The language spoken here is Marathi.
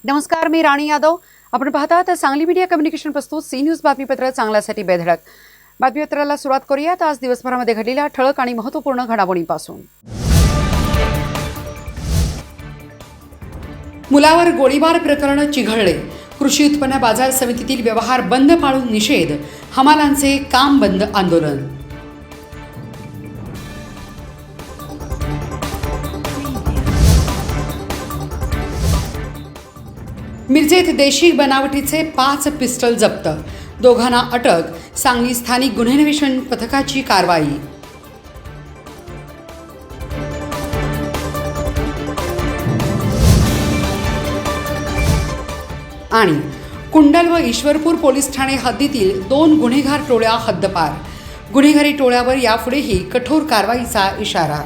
नमस्कार, मी राणी यादव. आपण पाहतात सांगली मीडिया कम्युनिकेशन प्रस्तुत सी न्यूज बातमीपत्र चांगल्यासाठी बेधडक. बातमीपत्राला सुरुवात करूयात आज दिवसभरामध्ये घडलेल्या ठळक आणि महत्त्वपूर्ण घडामोडींपासून. मुलावर गोळीबार प्रकरण चिघळले. कृषी उत्पन्न बाजार समितीतील व्यवहार बंद पाळून निषेध. हमालांचे काम बंद आंदोलन. मिरजेत देशी बनावटीचे 5 पिस्टल जप्त. दोघांना अटक. सांगली स्थानिक गुन्हे अन्वेषण पथकाची कारवाई. आणि कुंडल व ईश्वरपूर पोलीस ठाणे हद्दीतील 2 गुन्हेगार टोळ्या हद्दपार. गुन्हेगारी टोळ्यावर यापुढेही कठोर कारवाईचा इशारा.